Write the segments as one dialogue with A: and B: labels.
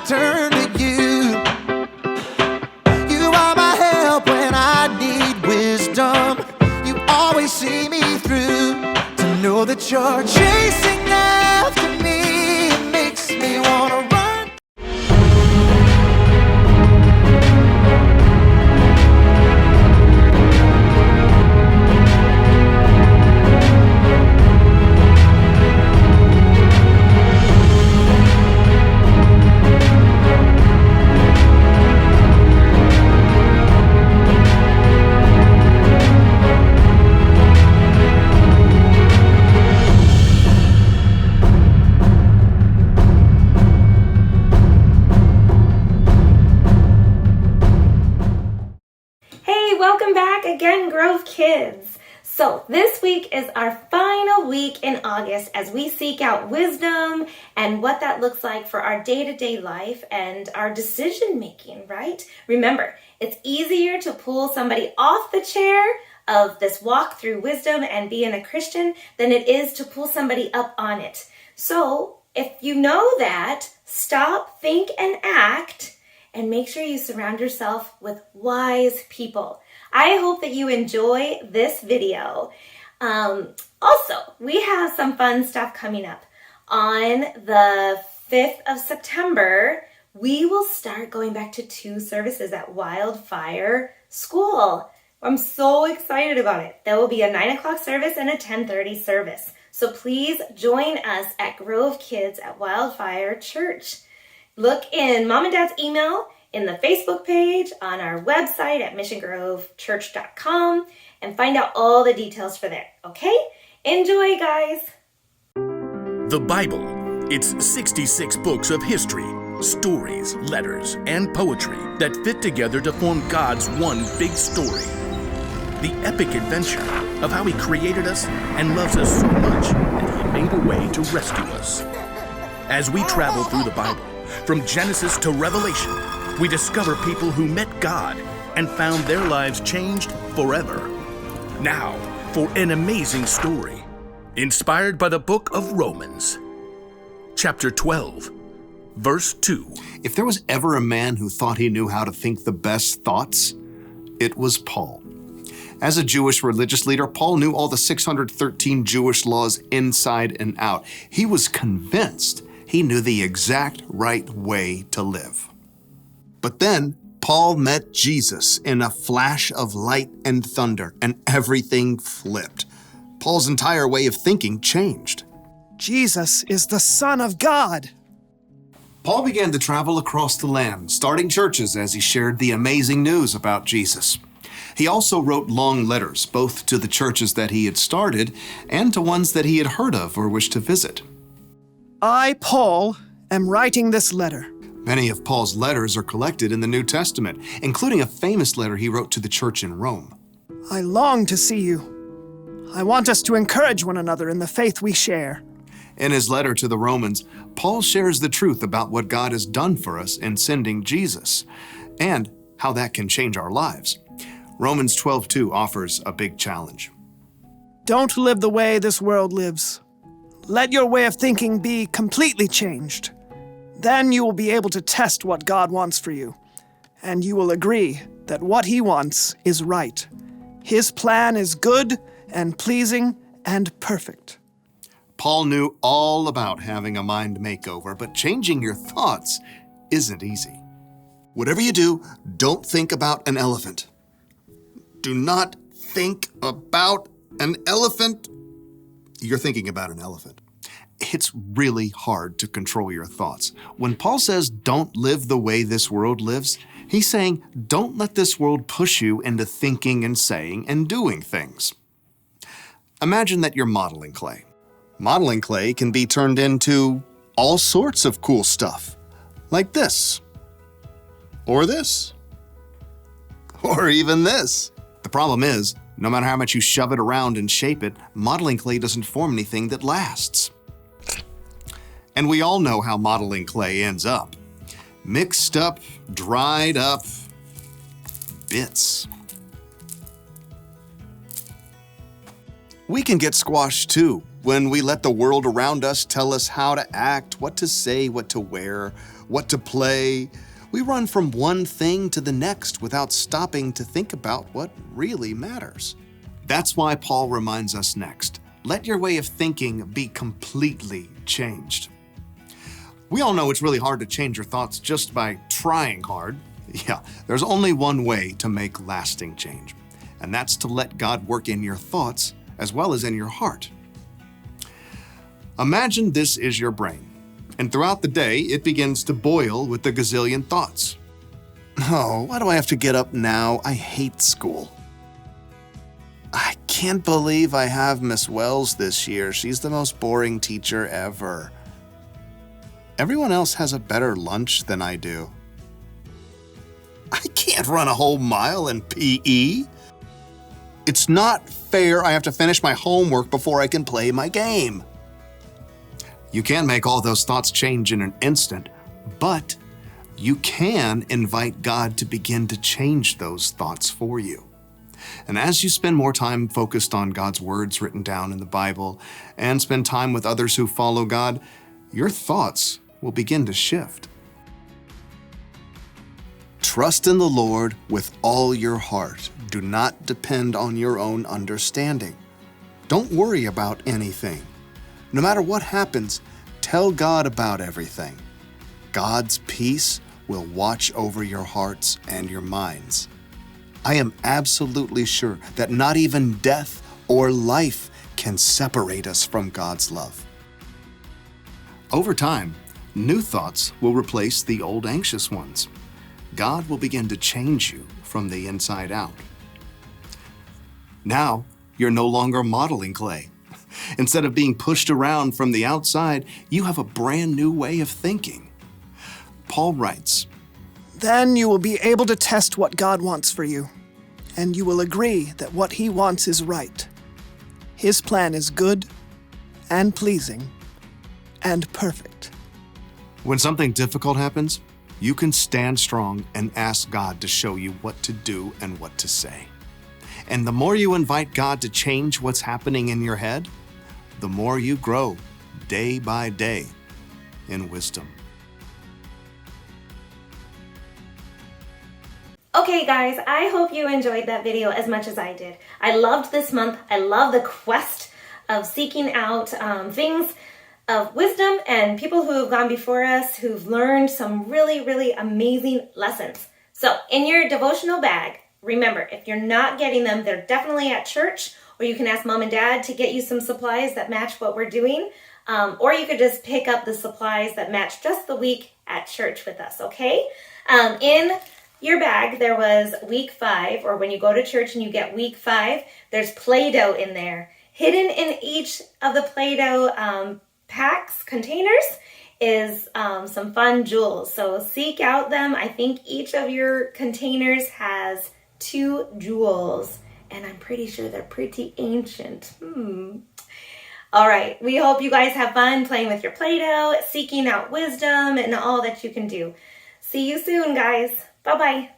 A: turn to you. You are my help when I need wisdom. You always see me through. To know that you're chasing after me, it makes me wanna run.
B: Welcome back again, Grove Kids. So this week is our final week in August as we seek out wisdom and what that looks like for our day-to-day life and our decision making, right? Remember, it's easier to pull somebody off the chair of this walk through wisdom and being a Christian than it is to pull somebody up on it. So if you know that, stop, think, and act, and make sure you surround yourself with wise people. I hope that you enjoy this video. Also, we have some fun stuff coming up. On the 5th of September, we will start going back to 2 services at Wildfire School. I'm so excited about it. There will be a 9 o'clock service and a 10:30 service. So please join us at Grove Kids at Wildfire Church. Look in Mom and Dad's email, in the Facebook page, on our website at missiongrovechurch.com, and find out all the details for there, okay? Enjoy, guys!
C: The Bible. It's 66 books of history, stories, letters, and poetry that fit together to form God's one big story. The epic adventure of how He created us and loves us so much that He made a way to rescue us. As we travel through the Bible, from Genesis to Revelation, we discover people who met God and found their lives changed forever. Now, for an amazing story, inspired by the book of Romans. Chapter 12, verse 2.
D: If there was ever a man who thought he knew how to think the best thoughts, it was Paul. As a Jewish religious leader, Paul knew all the 613 Jewish laws inside and out. He was convinced he knew the exact right way to live. But then, Paul met Jesus in a flash of light and thunder, and everything flipped. Paul's entire way of thinking changed.
E: Jesus is the Son of God.
D: Paul began to travel across the land, starting churches as he shared the amazing news about Jesus. He also wrote long letters, both to the churches that he had started and to ones that he had heard of or wished to visit.
E: I, Paul, am writing this letter.
D: Many of Paul's letters are collected in the New Testament, including a famous letter he wrote to the church in Rome.
E: I long to see you. I want us to encourage one another in the faith we share.
D: In his letter to the Romans, Paul shares the truth about what God has done for us in sending Jesus, and how that can change our lives. Romans 12:2 offers a big challenge.
E: Don't live the way this world lives. Let your way of thinking be completely changed. Then you will be able to test what God wants for you, and you will agree that what He wants is right. His plan is good and pleasing and perfect.
D: Paul knew all about having a mind makeover, but changing your thoughts isn't easy. Whatever you do, don't think about an elephant. Do not think about an elephant. You're thinking about an elephant. It's really hard to control your thoughts. When Paul says don't live the way this world lives, he's saying don't let this world push you into thinking and saying and doing things. Imagine that you're modeling clay. Modeling clay can be turned into all sorts of cool stuff, like this, or this, or even this. The problem is, no matter how much you shove it around and shape it, modeling clay doesn't form anything that lasts. And we all know how modeling clay ends up. Mixed up, dried up bits. We can get squashed too when we let the world around us tell us how to act, what to say, what to wear, what to play. We run from one thing to the next without stopping to think about what really matters. That's why Paul reminds us next, let your way of thinking be completely changed. We all know it's really hard to change your thoughts just by trying hard. Yeah, there's only one way to make lasting change, and that's to let God work in your thoughts as well as in your heart. Imagine this is your brain, and throughout the day, it begins to boil with a gazillion thoughts. Oh, why do I have to get up now? I hate school. I can't believe I have Miss Wells this year. She's the most boring teacher ever. Everyone else has a better lunch than I do. I can't run a whole mile in PE. It's not fair I have to finish my homework before I can play my game. You can't make all those thoughts change in an instant, but you can invite God to begin to change those thoughts for you. And as you spend more time focused on God's words written down in the Bible and spend time with others who follow God, your thoughts will begin to shift. Trust in the Lord with all your heart. Do not depend on your own understanding. Don't worry about anything. No matter what happens, tell God about everything. God's peace will watch over your hearts and your minds. I am absolutely sure that not even death or life can separate us from God's love. Over time, new thoughts will replace the old anxious ones. God will begin to change you from the inside out. Now, you're no longer modeling clay. Instead of being pushed around from the outside, you have a brand new way of thinking. Paul writes,
E: Then you will be able to test what God wants for you, and you will agree that what He wants is right. His plan is good and pleasing and perfect.
D: when something difficult happens, you can stand strong and ask God to show you what to do and what to say. And the more you invite God to change what's happening in your head, the more you grow day by day in wisdom.
B: Okay guys, I hope you enjoyed that video as much as I did. I loved this month. I love the quest of seeking out things of wisdom and people who have gone before us who've learned some really, really amazing lessons. So in your devotional bag, remember, if you're not getting them, they're definitely at church, or you can ask mom and dad to get you some supplies that match what we're doing. Or you could just pick up the supplies that match just the week at church with us, okay? In your bag, there was week 5, or when you go to church and you get week 5, there's Play-Doh in there. Hidden in each of the Play-Doh packs, containers, is some fun jewels. So seek out them. I think each of your containers has 2 jewels, and I'm pretty sure they're pretty ancient. All right, we hope you guys have fun playing with your Play-Doh, seeking out wisdom, and all that you can do. See you soon, guys. Bye-bye.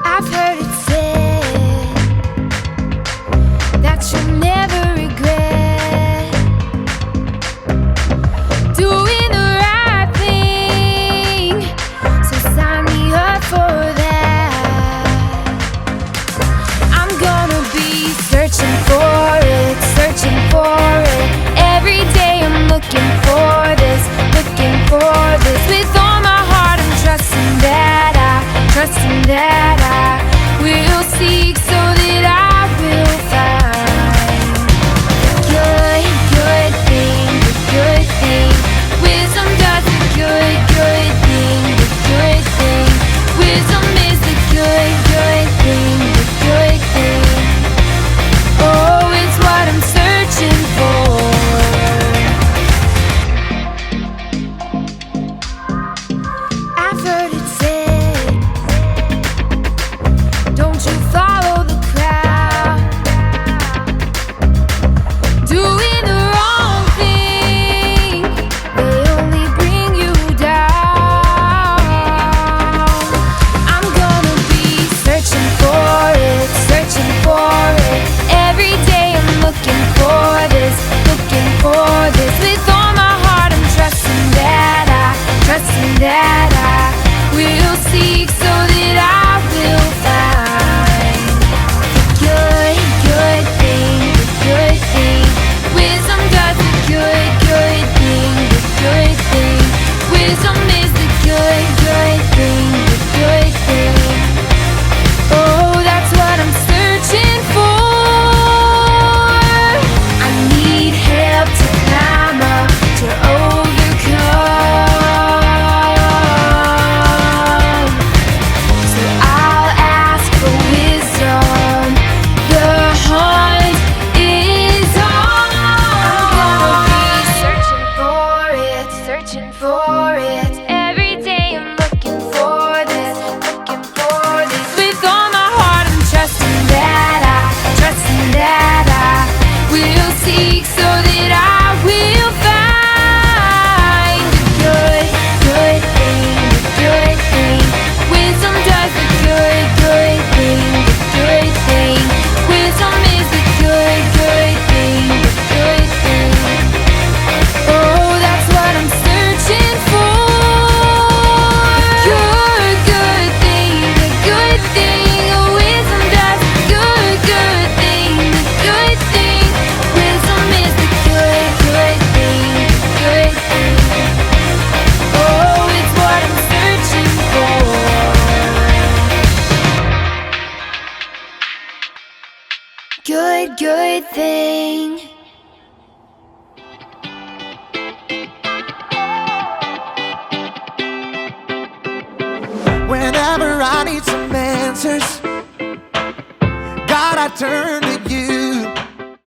F: I've heard it said that you'll never regret doing the right thing, so sign me up for that. I'm gonna be searching for it every seek so that I will find the good thing, the good thing. Wisdom does the good thing, the good thing. Wisdom is the good thing, the good thing. Oh, that's what I'm searching for. Good thing, the good thing. Wisdom does the good thing, the good thing. Wisdom is the good thing, the good thing. Oh, it's what I'm searching for. Good thing.
A: Whenever I need some answers, God, I turn to